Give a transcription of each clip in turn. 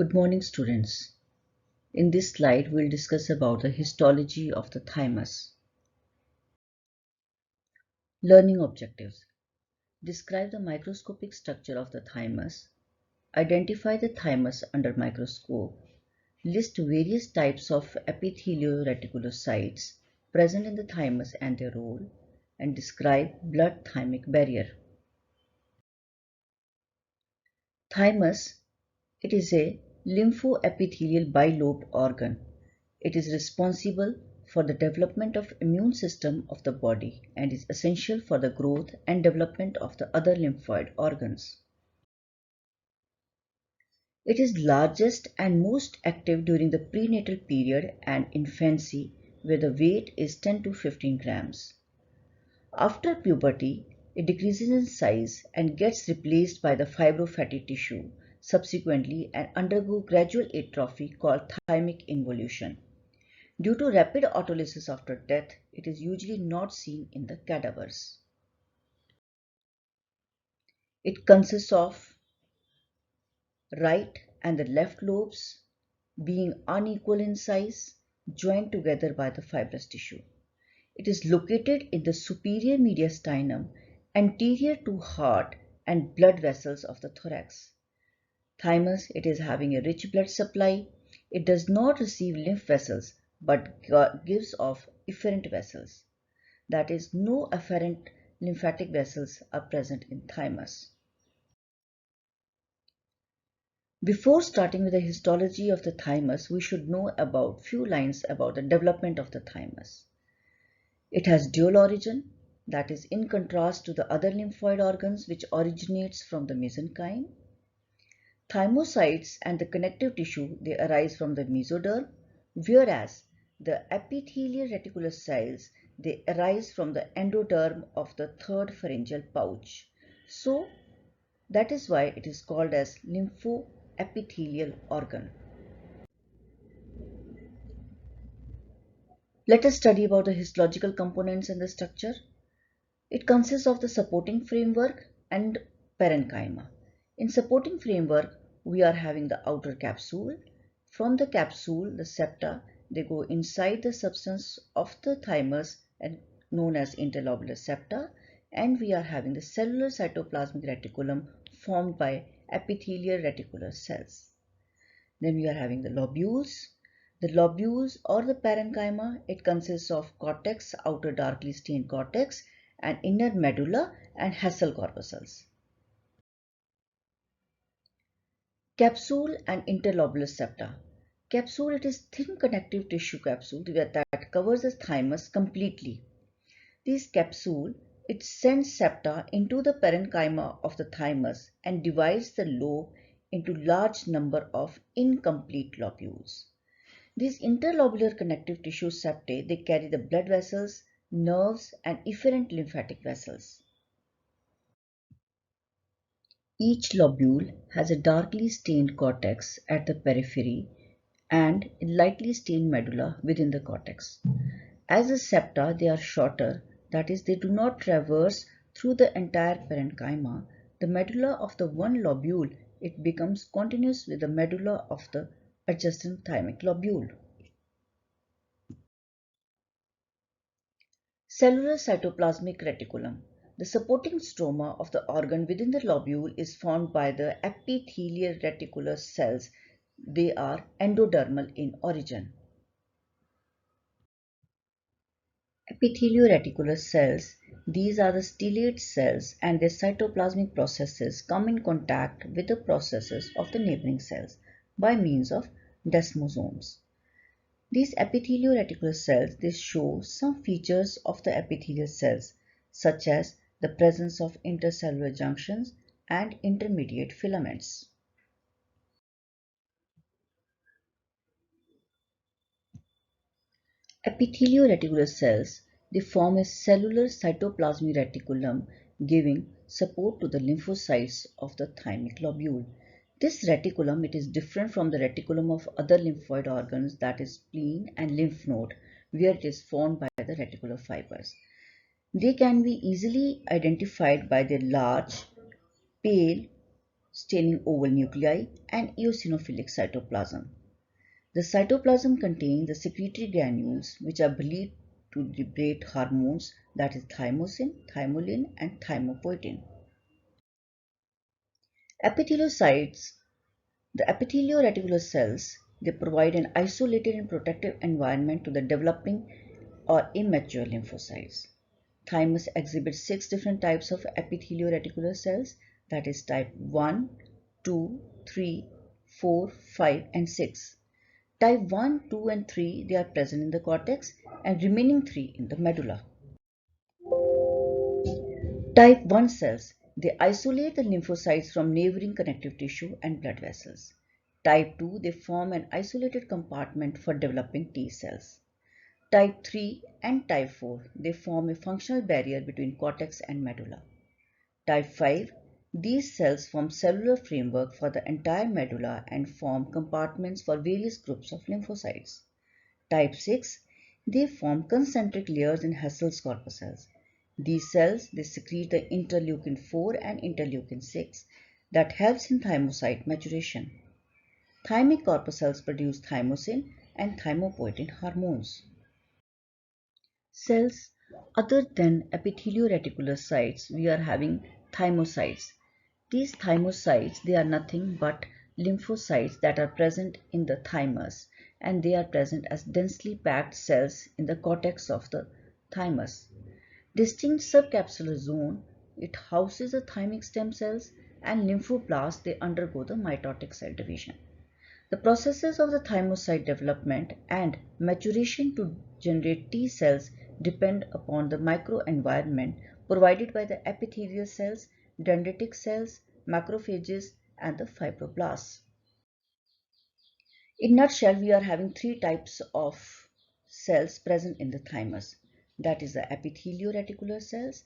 Good morning, students. In this slide, we'll discuss about the histology of the thymus. Learning objectives. Describe the microscopic structure of the thymus. Identify the thymus under microscope. List various types of epithelio-reticulocytes present in the thymus and their role, and describe blood-thymic barrier. Thymus, it is a lymphoepithelial bilobed organ. It is responsible for the development of immune system of the body and is essential for the growth and development of the other lymphoid organs. It is largest and most active during the prenatal period and infancy, where the weight is 10 to 15 grams. After puberty, it decreases in size and gets replaced by the fibrofatty tissue subsequently and undergo gradual atrophy called thymic involution. Due to rapid autolysis after death, it is usually not seen in the cadavers. It consists of right and the left lobes being unequal in size, joined together by the fibrous tissue. It is located in the superior mediastinum, anterior to heart and blood vessels of the thorax. Thymus, it is having a rich blood supply. It does not receive lymph vessels but gives off efferent vessels. That is, no afferent lymphatic vessels are present in thymus. Before starting with the histology of the thymus, we should know about few lines about the development of the thymus. It has dual origin, that is in contrast to the other lymphoid organs which originates from the mesenchyme. Thymocytes and the connective tissue, they arise from the mesoderm, whereas the epithelial reticular cells, they arise from the endoderm of the third pharyngeal pouch. So that is why it is called as lymphoepithelial organ. Let us study about the histological components and the structure. It consists of the supporting framework and parenchyma. In supporting framework, we are having the outer capsule. From the capsule, the septa, they go inside the substance of the thymus and known as interlobular septa, and we are having the cellular cytoplasmic reticulum formed by epithelial reticular cells. Then we are having the lobules. The lobules or the parenchyma, it consists of cortex, outer darkly stained cortex, and inner medulla and Hassel corpuscles. Capsule and interlobular septa. Capsule, it is thin connective tissue capsule that covers the thymus completely. This capsule, it sends septa into the parenchyma of the thymus and divides the lobe into large number of incomplete lobules. These interlobular connective tissue septae, they carry the blood vessels, nerves, and efferent lymphatic vessels. Each lobule has a darkly stained cortex at the periphery and a lightly stained medulla within the cortex. As the septa, they are shorter, that is, they do not traverse through the entire parenchyma. The medulla of the one lobule, it becomes continuous with the medulla of the adjacent thymic lobule. Cellular cytoplasmic reticulum. The supporting stroma of the organ within the lobule is formed by the epithelial reticular cells. They are endodermal in origin. Epithelio-reticular cells, these are the stellate cells and their cytoplasmic processes come in contact with the processes of the neighboring cells by means of desmosomes. These epithelio-reticular cells, they show some features of the epithelial cells, such as the presence of intercellular junctions and intermediate filaments. Epithelio-reticular cells, they form a cellular cytoplasmic reticulum giving support to the lymphocytes of the thymic lobule. This reticulum, it is different from the reticulum of other lymphoid organs, that is spleen and lymph node, where it is formed by the reticular fibers. They can be easily identified by their large, pale, staining oval nuclei, and eosinophilic cytoplasm. The cytoplasm contains the secretory granules which are believed to liberate hormones, that is thymosin, thymolin, and thymopoietin. Epitheliocytes, the epithelio-reticular cells, they provide an isolated and protective environment to the developing or immature lymphocytes. Thymus exhibits 6 different types of epithelio-reticular cells, that is type 1, 2, 3, 4, 5 and 6. Type 1, 2 and 3 they are present in the cortex and remaining 3 in the medulla. Type 1 cells, they isolate the lymphocytes from neighboring connective tissue and blood vessels. Type 2, they form an isolated compartment for developing T cells. Type 3 and type 4, they form a functional barrier between cortex and medulla. Type 5, these cells form cellular framework for the entire medulla and form compartments for various groups of lymphocytes. Type 6, they form concentric layers in Hessel's corpuscles. These cells, they secrete the interleukin 4 and interleukin 6 that helps in thymocyte maturation. Thymic corpuscles produce thymosin and thymopoietin hormones. Cells other than epithelio-reticular cytes, we are having thymocytes. These thymocytes, they are nothing but lymphocytes that are present in the thymus, and they are present as densely packed cells in the cortex of the thymus. Distinct subcapsular zone, it houses the thymic stem cells, and lymphoblasts, they undergo the mitotic cell division. The processes of the thymocyte development and maturation to generate T cells depend upon the microenvironment provided by the epithelial cells, dendritic cells, macrophages, and the fibroblasts. In nutshell, we are having 3 types of cells present in the thymus. That is the epithelio-reticular cells.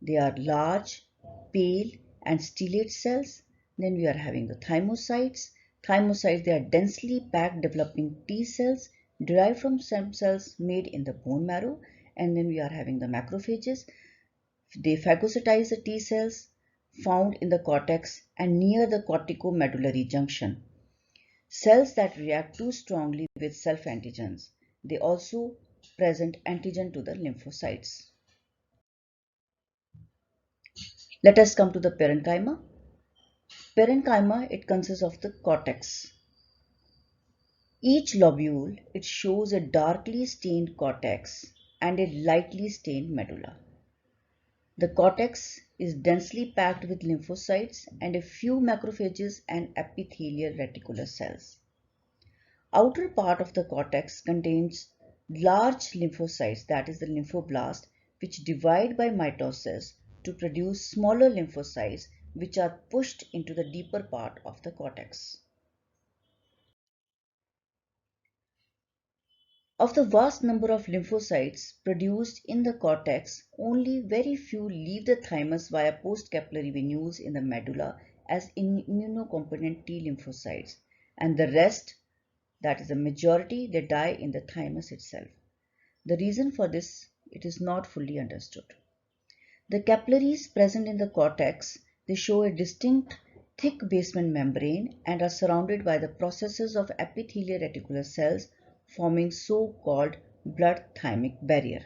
They are large, pale, and stellate cells. Then we are having the thymocytes. Thymocytes, they are densely packed developing T cells derived from stem cells made in the bone marrow. And then we are having the macrophages. They phagocytize the T cells found in the cortex and near the corticomedullary junction. Cells that react too strongly with self-antigens. They also present antigen to the lymphocytes. Let us come to the parenchyma. Parenchyma, it consists of the cortex. Each lobule, it shows a darkly stained cortex and a lightly stained medulla. The cortex is densely packed with lymphocytes and a few macrophages and epithelial reticular cells. Outer part of the cortex contains large lymphocytes, that is the lymphoblast, which divide by mitosis to produce smaller lymphocytes which are pushed into the deeper part of the cortex. Of the vast number of lymphocytes produced in the cortex, only very few leave the thymus via post-capillary venules in the medulla as immunocompetent T lymphocytes, and the rest, that is the majority, they die in the thymus itself. The reason for this, it is not fully understood. The capillaries present in the cortex, they show a distinct thick basement membrane and are surrounded by the processes of epithelial reticular cells forming so-called blood-thymic barrier.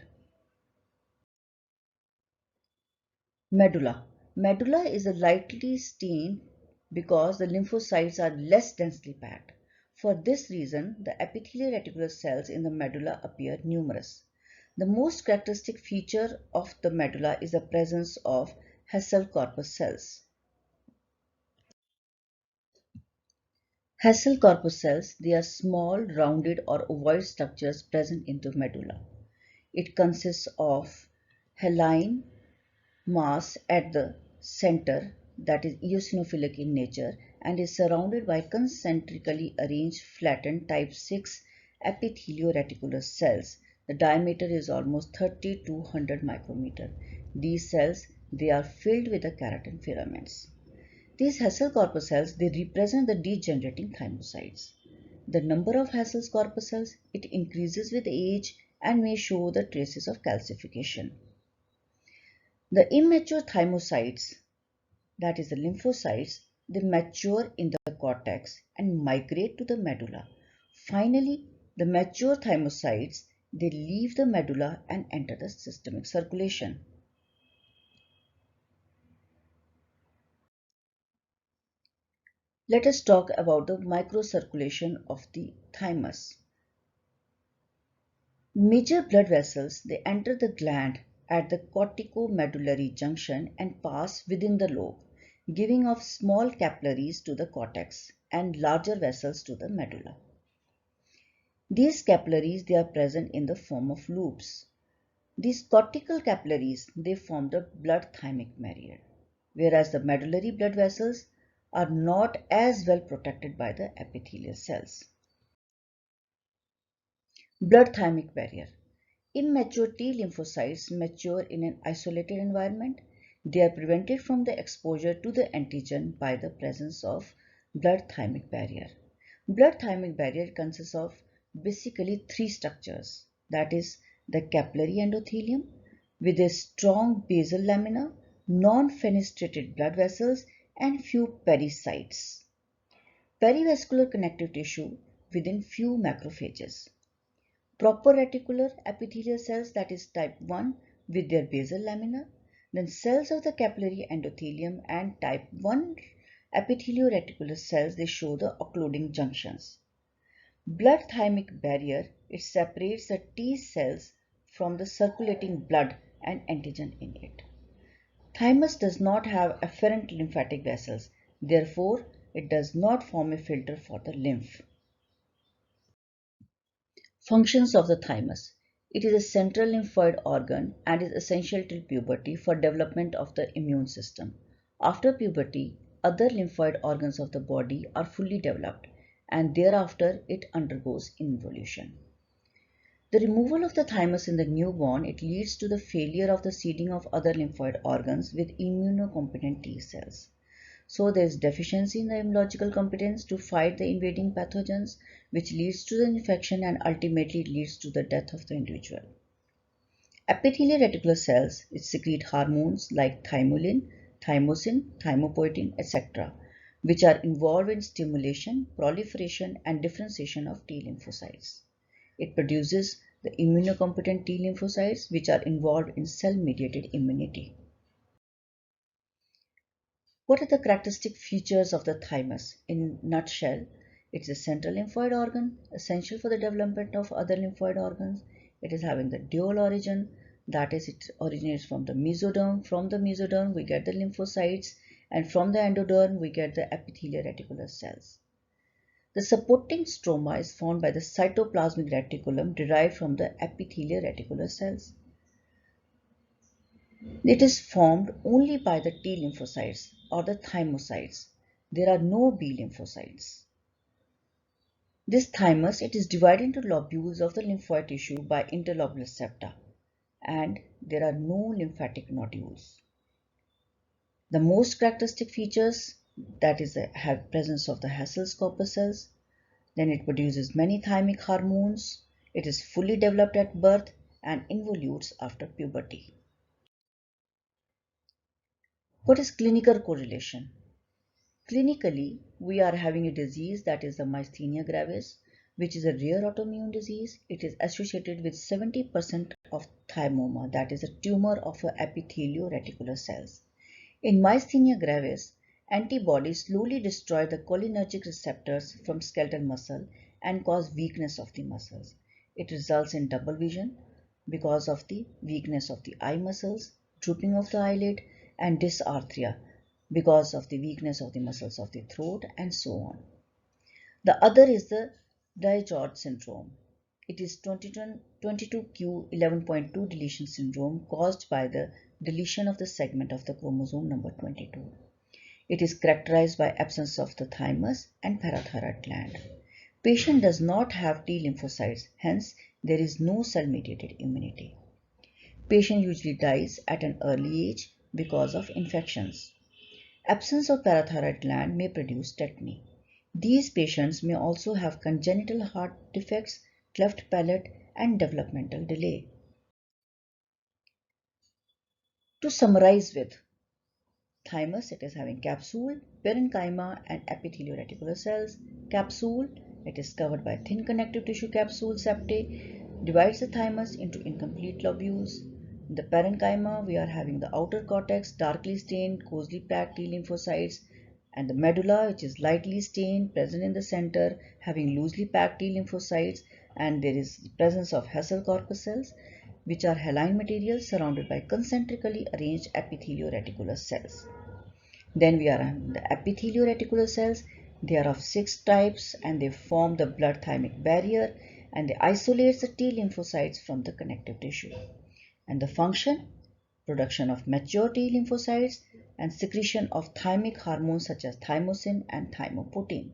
Medulla. Medulla is a lightly stained because the lymphocytes are less densely packed. For this reason, the epithelial reticular cells in the medulla appear numerous. The most characteristic feature of the medulla is the presence of Hessel corpus cells. Hessel corpus cells, they are small, rounded or ovoid structures present in the medulla. It consists of haline mass at the center, that is eosinophilic in nature, and is surrounded by concentrically arranged flattened type 6 epithelio-reticular cells. The diameter is almost 30 to 100 micrometer. These cells, they are filled with the keratin filaments. These Hessel corpuscles, they represent the degenerating thymocytes. The number of Hessel's corpuscles, it increases with age and may show the traces of calcification. The immature thymocytes, that is the lymphocytes, They mature in the cortex and migrate to the medulla. Finally, the mature thymocytes, they leave the medulla and enter the systemic circulation. Let us talk about the microcirculation of the thymus. Major blood vessels, they enter the gland at the corticomedullary junction and pass within the lobe, giving off small capillaries to the cortex and larger vessels to the medulla. These capillaries, they are present in the form of loops. These cortical capillaries, they form the blood thymic barrier, whereas the medullary blood vessels are not as well protected by the epithelial cells. Blood thymic barrier. Immature T lymphocytes mature in an isolated environment. They are prevented from the exposure to the antigen by the presence of blood thymic barrier. Blood thymic barrier consists of basically three structures, that is the capillary endothelium with a strong basal lamina, non-fenestrated blood vessels and few pericytes. Perivascular connective tissue within few macrophages. Proper reticular epithelial cells, that is type 1 with their basal lamina, then cells of the capillary endothelium and type 1 epithelio-reticular cells, they show the occluding junctions. Blood thymic barrier, it separates the T cells from the circulating blood and antigen in it. Thymus does not have afferent lymphatic vessels, therefore it does not form a filter for the lymph. Functions of the thymus. It is a central lymphoid organ and is essential till puberty for development of the immune system. After puberty, other lymphoid organs of the body are fully developed and thereafter it undergoes involution. The removal of the thymus in the newborn, it leads to the failure of the seeding of other lymphoid organs with immunocompetent T cells. So there is deficiency in the immunological competence to fight the invading pathogens, which leads to the infection and ultimately leads to the death of the individual. Epithelial reticular cells, it secrete hormones like thymolin, thymosin, thymopoietin, etc., which are involved in stimulation, proliferation, and differentiation of T lymphocytes. It produces the immunocompetent T lymphocytes, which are involved in cell-mediated immunity. What are the characteristic features of the thymus? In a nutshell, it's a central lymphoid organ, essential for the development of other lymphoid organs. It is having the dual origin, that is, it originates from the mesoderm. From the mesoderm, we get the lymphocytes, and from the endoderm, we get the epithelial reticular cells. The supporting stroma is formed by the cytoplasmic reticulum derived from the epithelial reticular cells. It is formed only by the T lymphocytes or the thymocytes. There are no B lymphocytes. This thymus, it is divided into lobules of the lymphoid tissue by interlobular septa, and there are no lymphatic nodules. The most characteristic features, that is the presence of the Hassel's corpus cells. Then it produces many thymic hormones. It is fully developed at birth and involutes after puberty. What is clinical correlation? Clinically, we are having a disease, that is the myasthenia gravis, which is a rare autoimmune disease. It is associated with 70% of thymoma, that is a tumor of epithelio-reticular cells. In myasthenia gravis, antibodies slowly destroy the cholinergic receptors from skeletal muscle and cause weakness of the muscles. It results in double vision because of the weakness of the eye muscles, drooping of the eyelid, and dysarthria because of the weakness of the muscles of the throat, and so on. The other is the Dye-George syndrome. It is 22q11.2 deletion syndrome caused by the deletion of the segment of the chromosome number 22. It is characterized by absence of the thymus and parathyroid gland. Patient does not have T lymphocytes, hence there is no cell-mediated immunity. Patient usually dies at an early age because of infections. Absence of parathyroid gland may produce tetany. These patients may also have congenital heart defects, cleft palate, and developmental delay. To summarize with, Thymus, it is having capsule, parenchyma and epithelio-reticular cells. Capsule, it is covered by thin connective tissue capsule septae, divides the thymus into incomplete lobules. In the parenchyma, we are having the outer cortex, darkly stained, closely packed T lymphocytes, and the medulla, which is lightly stained, present in the center, having loosely packed T lymphocytes, and there is presence of Hessel corpuscles, which are haline materials surrounded by concentrically arranged epithelio-reticular cells. Then we are having the epithelio-reticular cells. They are of 6 types and they form the blood thymic barrier and they isolate the T lymphocytes from the connective tissue. And the function, production of mature T lymphocytes and secretion of thymic hormones such as thymosin and thymopotin.